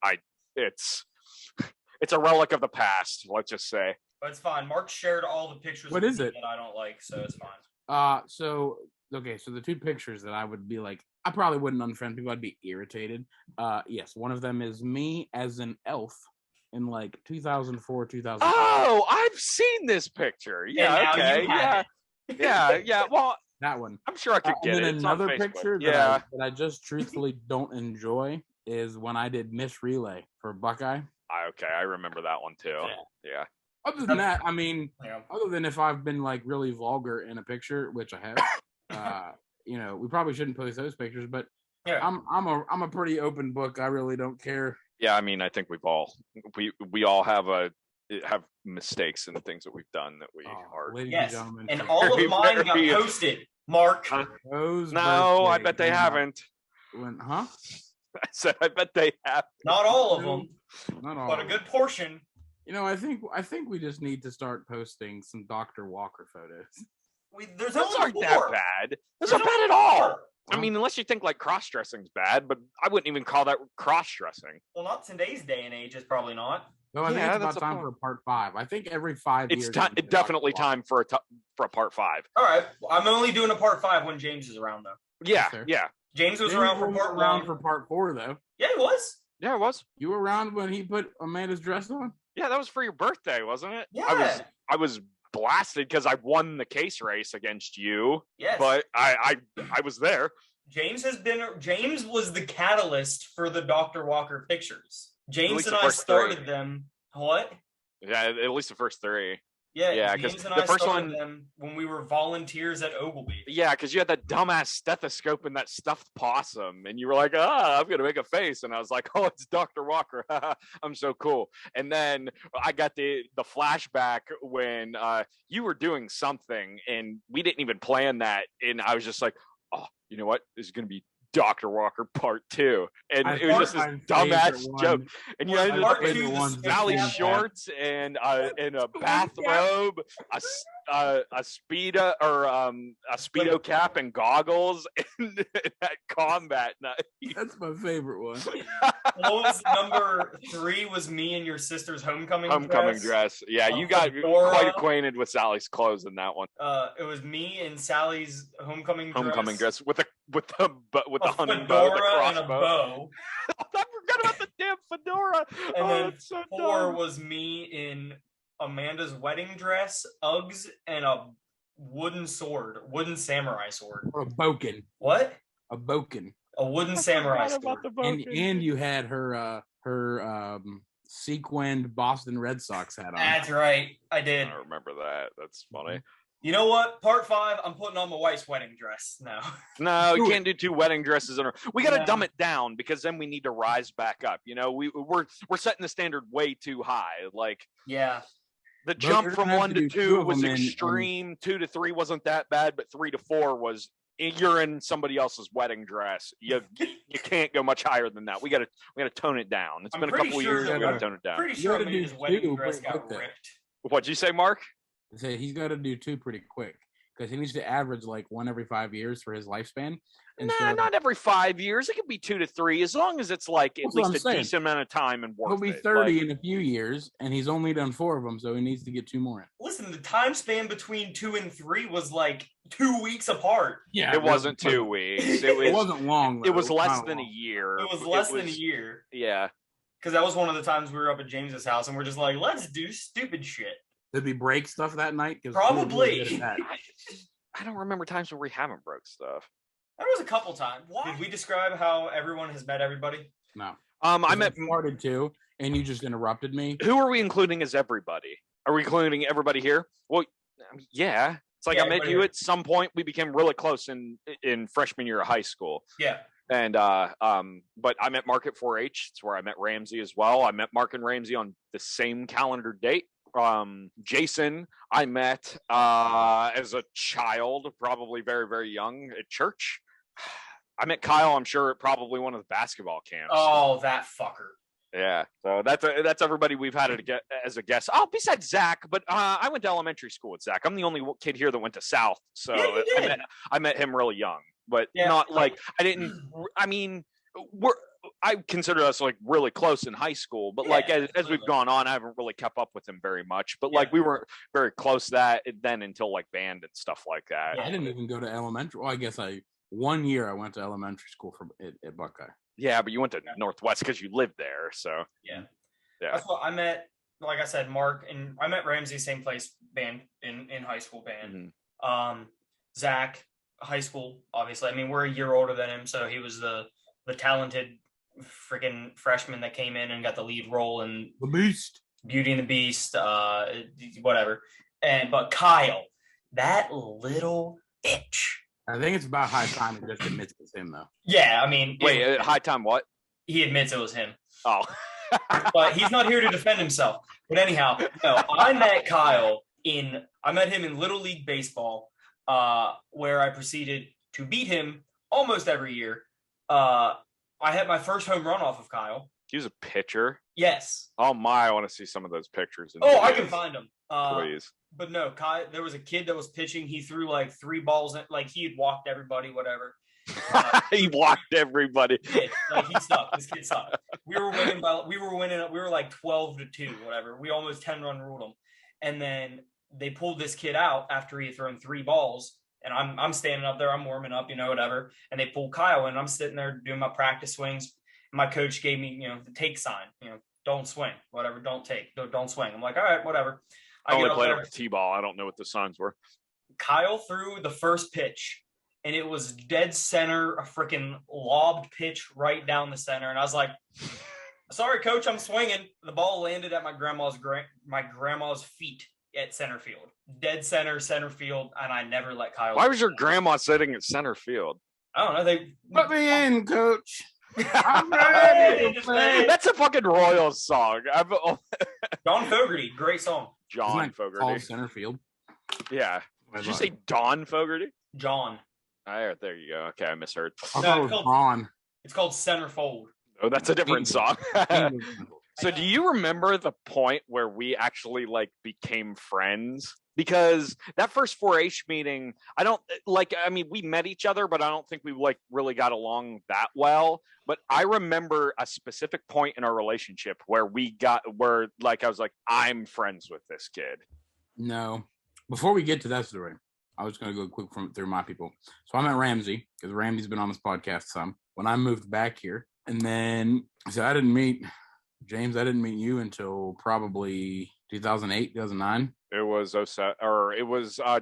It's a relic of the past, let's just say. But it's fine. Mark shared all the pictures what is it? that I don't like, so it's fine. So the 2 pictures that I would be like, I probably wouldn't unfriend people, I'd be irritated. Yes, one of them is me as an elf in like 2004, 2005. Oh, I've seen this picture. Yeah, okay. Yeah. Well, that one. I'm sure I could get it. And another picture that I just truthfully don't enjoy is when I did Miss Relay for Buckeye. Okay, I remember that one too. Yeah. Other than that, I mean, other than if I've been like really vulgar in a picture, which I have, we probably shouldn't post those pictures, but I'm a pretty open book. I really don't care. Yeah, I mean, I think we all have mistakes and things that we've done that we are. Ladies and gentlemen, and all of mine got posted. Mark, no, I bet they haven't. Huh? I said, I bet they have. Not all of them, not all, but a good portion. I think we just need to start posting some Dr. Walker photos. Those aren't that bad. Those aren't bad at all. I mean, unless you think like cross-dressing's bad, but I wouldn't even call that cross-dressing. Well, not today's day and age. It's probably not. No, I think it's about time for a part 5. I think every 5 years. It's definitely time for a part 5. All right, I'm only doing a part 5 when James is around, though. Yeah. James was around for part 1. For part 4, though. Yeah, he was. Yeah, it was. You were around when he put Amanda's dress on? Yeah, that was for your birthday, wasn't it? Yeah. I was blasted because I won the case race against you. Yes. But I was there. James was the catalyst for the Dr. Walker pictures. James and I started them. What? Yeah, at least the first 3. Yeah, James and I started them when we were volunteers at Ogilvy. Yeah, because you had that dumbass stethoscope and that stuffed possum, and you were like, I'm going to make a face. And I was like, oh, it's Dr. Walker. I'm so cool. And then I got the flashback when you were doing something, and we didn't even plan that. And I was just like, oh, you know what? This is going to be Dr. Walker Part 2, and it was just this dumbass joke. And you ended up in Valley shorts and a bathrobe, a speedo cap and goggles, and that combat knife. That's my favorite one. What was number 3? Was me and your sister's homecoming dress. Yeah, you got quite acquainted with Sally's clothes in that one. It was me and Sally's homecoming dress with the hunting bow, the and a bow. I forgot about the damn fedora. And then so 4 was me in Amanda's wedding dress, Uggs, and a wooden samurai sword. Or a boken. What? A boken. A wooden samurai sword. And you had her sequined Boston Red Sox hat on. That's right. I did. I remember that. That's funny. You know what? Part 5, I'm putting on my wife's wedding dress now. No, you can't do 2 wedding dresses in a row. We got to dumb it down because then we need to rise back up. We're setting the standard way too high. Like, yeah, the jump from 1 to 2 was extreme. 2 to 3 wasn't that bad, but 3 to 4 was. You're in somebody else's wedding dress. You can't go much higher than that. We got to tone it down. It's been a couple years. We got to tone it down. Pretty sure his wedding dress got ripped. What'd you say, Mark? He's got to do 2 pretty quick because he needs to average like 1 every 5 years for his lifespan. And Nah, not every 5 years. It could be 2 to 3, as long as it's like at That's what least I'm a saying. decent amount of time and worth he'll be it. 30 Like, in a few years, and he's only done 4 of them, so he needs to get 2 more in. Listen, the time span between 2 and 3 was like 2 weeks apart. Yeah, it wasn't 2 weeks. It wasn't long. Though. It was less kinda than a long. year. It was less than a year. Yeah. Because that was one of the times we were up at James's house, and we're just like, let's do stupid shit. Did we break stuff that night? Probably. I don't remember times where we haven't broke stuff. There was a couple times. Did we describe how everyone has met everybody? No. I met started to, and you just interrupted me. Who are we including as everybody? Are we including everybody here? Well, yeah. It's like I met you at some point. We became really close in freshman year of high school. Yeah. And but I met Mark at 4-H. It's where I met Ramsey as well. I met Mark and Ramsey on the same calendar date. Jason, I met as a child, probably very, very young, at church. I met Kyle, I'm sure, at probably one of the basketball camps. Oh, that fucker. Yeah, so that's everybody we've had as a guest. Oh, besides Zach, but I went to elementary school with Zach. I'm the only kid here that went to South, so yeah, I met him really young, but not like I didn't. I mean, I consider us like really close in high school, but like as we've gone on, I haven't really kept up with him very much. But like we weren't very close then until like band and stuff like that. Yeah, I didn't even go to elementary. Well, I guess 1 year I went to elementary school at Buckeye. Yeah, but you went to Northwest because you lived there, so yeah. That's what I met. Like I said, Mark, and I met Ramsey, same place, band in high school band. Mm-hmm. Zach, high school, obviously. I mean, we're a year older than him, so he was the talented freaking freshman that came in and got the lead role in The Beast, Beauty and the Beast, whatever. But Kyle, that little bitch. I think it's about high time it just admits it's him, though. Yeah, I mean... Wait, high time what? He admits it was him. Oh. But he's not here to defend himself. But anyhow, no, I met Kyle I met him in Little League Baseball, where I proceeded to beat him almost every year. I had my first home run off of Kyle. He was a pitcher? Yes. Oh my, I want to see some of those pictures. I can find them. Please. But no, Kyle, there was a kid that was pitching. He threw like 3 balls, like he had walked everybody, whatever. He blocked everybody. Like he sucked. This kid sucked. We were like 12-2, whatever. We almost 10-run ruled them. And then they pulled this kid out after he had thrown 3 balls. And I'm standing up there, I'm warming up, whatever. And they pulled Kyle, and I'm sitting there doing my practice swings. And my coach gave me, the take sign, don't swing, whatever, don't take, don't swing. I'm like, all right, whatever. I only played it with T-ball. I don't know what the signs were. Kyle threw the first pitch, and it was dead center, a freaking lobbed pitch right down the center. And I was like, sorry, coach, I'm swinging. The ball landed at my grandma's feet at center field. Dead center field, and I never let Kyle. Why was your grandma sitting at center field? I don't know. They put me in, coach. I'm ready to play. That's a fucking Royals song. John Fogerty, great song. John Fogerty. Called center field. Yeah. Did you say Don Fogerty? John. There you go. Okay, I misheard. It's called Centerfold. Oh, that's a different song. So do you remember the point where we actually became friends? Because that first 4-H meeting, we met each other, but I don't think we really got along that well. But I remember a specific point in our relationship where I was like, I'm friends with this kid. No. Before we get to that story, I was going to go quick through my people. So I met Ramsey, because Ramsey's been on this podcast some, when I moved back here. And then, so I didn't meet James, I didn't meet you until probably 2008, 2009. It was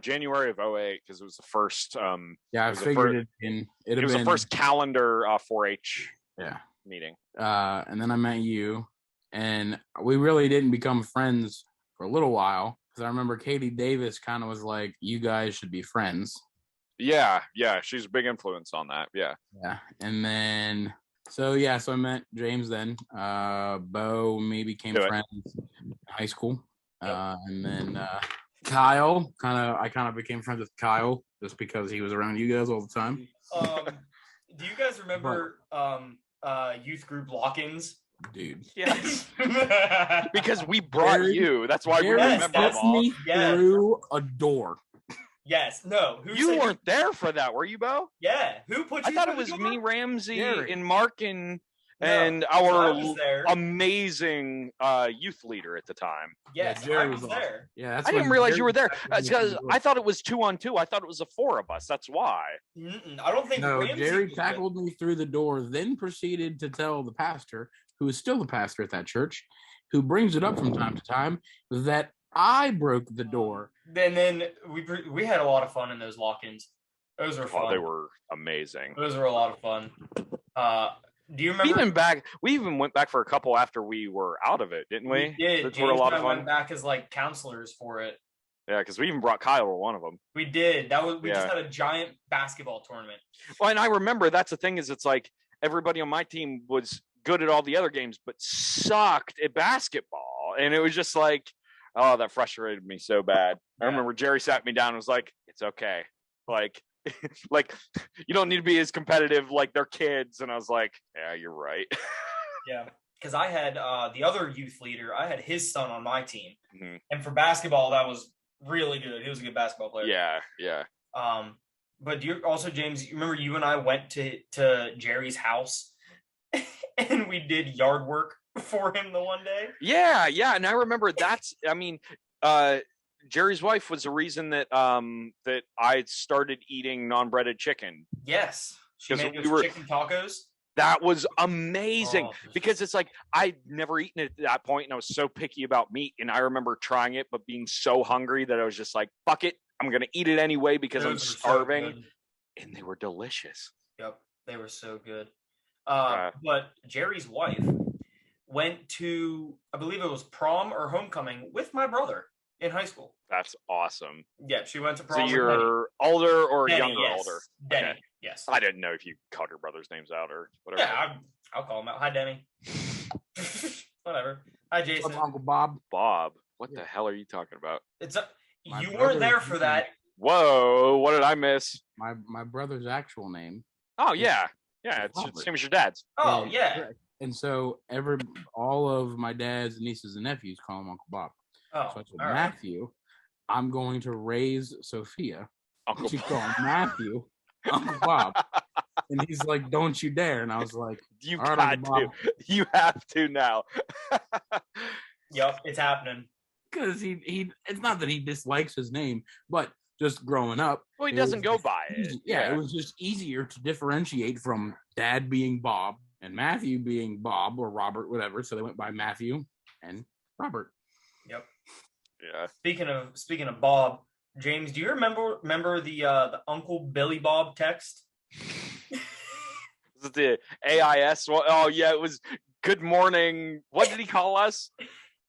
January of 2008 because it was the first. I figured it was the first calendar 4-H meeting. And then I met you, and we really didn't become friends for a little while because I remember Katie Davis kind of was like, "You guys should be friends." Yeah, she's a big influence on that. Yeah, and then. So I met James then. Bo and me became friends in high school. And then Kyle, I kind of became friends with Kyle just because he was around you guys all the time. Do you guys remember youth group lock-ins? Dude. Yes. Because we brought you. That's why we remember them all. Me through a door. Yes. No. Who You said weren't there for that, were you, Bo? Yeah. Who put you? I thought it through the was door? me, Ramsey, Gary. and Mark, and I our was there. amazing youth leader at the time. Yes, Jerry I was awesome. there. Yeah, that's I didn't when realize you Jerry were there tackled me through because the door. I thought it was 2-on-2. I thought it was the 4 of us. That's why. I don't think No, Ramsey Jerry was there. tackled me through the door, then proceeded to tell the pastor, who is still the pastor at that church, who brings it up from time to time, that I broke the door. Then we had a lot of fun in those lock-ins. Those were fun. Oh, they were amazing. Those were a lot of fun. Do you remember? We even went back for a couple after we were out of it, didn't we? We did. Those James were a lot and of I fun. went back as like counselors for it. Yeah, because we even brought Kyle to one of them. We did. We just Yeah. had a giant basketball tournament. Well, and I remember that's the thing is it's like everybody on my team was good at all the other games, but sucked at basketball. And it was just like, oh, that frustrated me so bad. I remember Jerry sat me down and was like, it's okay. Like, like you don't need to be as competitive like they're kids. And I was like, yeah, you're right. Yeah. Because I had the other youth leader, I had his son on my team. Mhm. And for basketball, that was really good. He was a good basketball player. Yeah. But do you also, James, you remember you and I went to Jerry's house and we did yard work for him the one day? Yeah. And I remember Jerry's wife was the reason that that I started eating non-breaded chicken. Yes. She 'Cause made we those were- chicken tacos. That was amazing Oh, because it's like I'd never eaten it at that point and I was so picky about meat. And I remember trying it, but being so hungry that I was just like, fuck it. I'm going to eat it anyway because I'm Those were so starving. good. And they were delicious. Yep, they were so good. Yeah. But Jerry's wife went to, I believe it was prom or homecoming with my brother in high school. That's awesome. Yeah, she went to So prom. you're older or Denny, younger yes. older? Denny, Okay. yes. I didn't know if you called your brother's names out or whatever. Yeah, I'll call him out. Hi, Denny. Whatever. Hi, Jason. What's up, Uncle Bob? Bob, what Yeah. the hell are you talking about? My You brother weren't there is for Ethan. that. Whoa, what did I miss? My brother's actual name. Oh, yeah. Yeah, it's the Robert. same as your dad's. Oh, And- yeah. And so all of my dad's nieces and nephews call him Uncle Bob. Oh, So I told all right. Matthew, I'm going to raise Sophia. Uncle She Bob. called Matthew Uncle Bob. And he's like, don't you dare. And I was like, You all right, got Uncle to. Bob. You have to now. Yep, it's happening. Because he it's not that he dislikes his name, but just growing up. Well, he it doesn't was go just by it. easy- Yeah, it was just easier to differentiate from Dad being Bob and Matthew being Bob or Robert, whatever. So they went by Matthew and Robert. Yep. Yeah. Speaking of Bob, James, do you remember the Uncle Billy Bob text? Was it the AIS? Well, oh, yeah, it was good morning. What did he call us?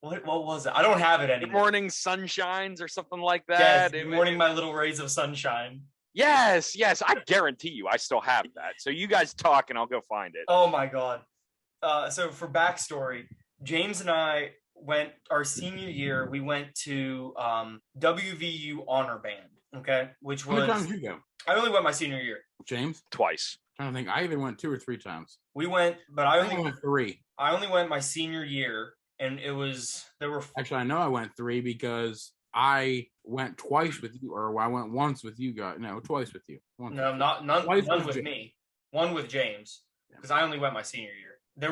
What was it? I don't have it Good anymore. morning, sunshines, or something like Yes, that. good morning, my little rays of sunshine. Yes. I guarantee you, I still have that. So you guys talk, and I'll go find it. Oh my god. So for backstory, James and I went our senior year. We went to WVU honor band. Okay, which How many times was did you go, I only went my senior year. James? Twice. I'm trying to think. I even went 2 or 3 times. We went, but I I only went 3. went my senior year, and there were Actually, I know I went 3 because I went twice with you, or I went once with you guys. No, twice with you. Once no with none Twice with with James. me, one with James, because I only went my senior year. There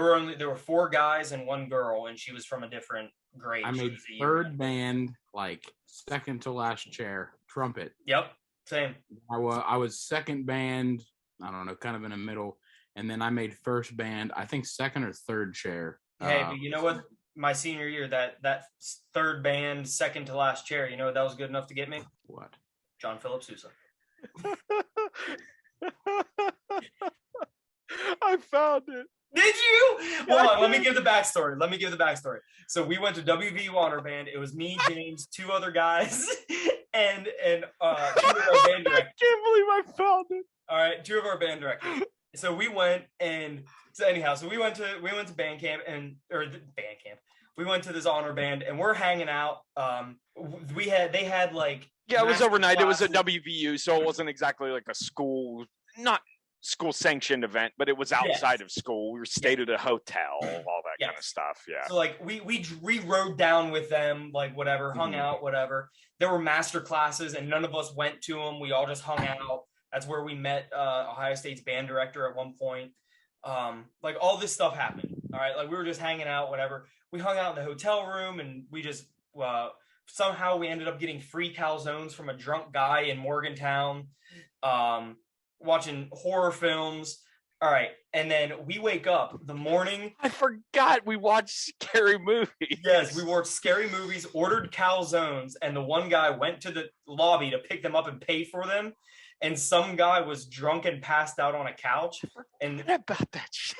were 4 guys and 1 girl, and she was from a different grade. I She made was a year third younger. band, like second to last chair, trumpet. Yep, same. I was second band, I don't know, kind of in the middle, and then I made first band, I think second or third chair. Hey, but you know what? My senior year, that third band, second to last chair, you know what that was good enough to get me? What? John Philip Sousa. I found it. Did you? Yeah, Hold I on, let me did. give the backstory. So we went to WVU honor band. It was me, James, 2 other guys, and 2 of our band I directors. can't believe I found it. All right, 2 of our band directors. So we went so we went to band camp we went to this honor band and we're hanging out. They had like Yeah, it was master overnight. It was a classes. WVU, so it wasn't exactly like a school. Not school sanctioned event, but it was outside of school. We stayed at a hotel, all that kind of stuff. Yeah. So like we rode down with them, like whatever, hung out, whatever. There were master classes, and none of us went to them. We all just hung out. That's where we met Ohio State's band director at one point. Like all this stuff happened. All right, like we were just hanging out, whatever. We hung out in the hotel room, and we just somehow we ended up getting free calzones from a drunk guy in Morgantown. Watching horror films. All right. And then we wake up the morning. I forgot we watched scary movies. Yes, we watched scary movies, ordered calzones, and the one guy went to the lobby to pick them up and pay for them. And some guy was drunk and passed out on a couch. And about that shit.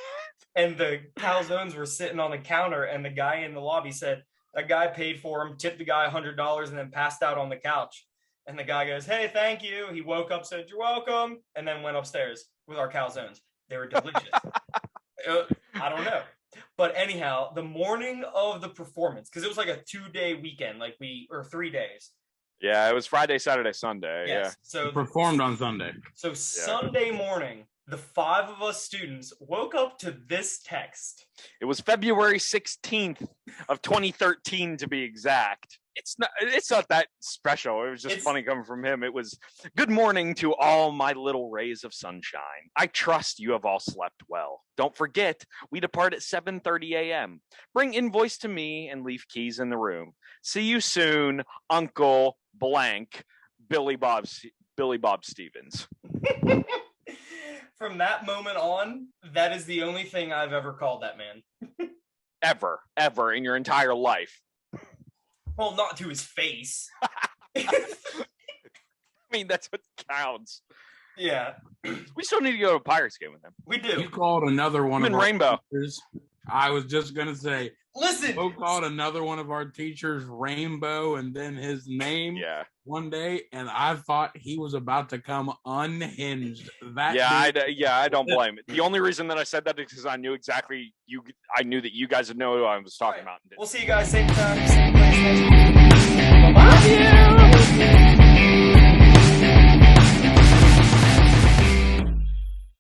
And the calzones were sitting on the counter, and the guy in the lobby said that guy paid for him, tipped the guy $100, and then passed out on the couch. And the guy goes, "Hey, thank you." He woke up, said, "You're welcome," and then went upstairs with our calzones. They were delicious. I don't know. But anyhow, the morning of the performance, because it was like a 2-day weekend, or 3 days. Yeah, it was Friday, Saturday, Sunday. Yes. Yeah. So we performed on Sunday. So Sunday morning, the 5 of us students woke up to this text. It was February 16th of 2013 to be exact. It's not that special. It was just funny coming from him. It was, "Good morning to all my little rays of sunshine. I trust you have all slept well. Don't forget, we depart at 7:30 a.m. Bring invoice to me and leave keys in the room. See you soon, Uncle Blank, Billy Bob Stevens." From that moment on, that is the only thing I've ever called that man. Ever in your entire life. Well, not to his face. I mean, that's what counts. Yeah. We still need to go to a Pirates game with him. We do. You called another one of our Rainbow. teachers. I was just going to say, listen. Bo called another one of our teachers Rainbow and then his name one day, and I thought he was about to come unhinged. I don't blame it. The only reason that I said that is because I knew exactly I knew that you guys would know who I was talking about. We'll see you guys same time, same place. Bye-bye. Love you.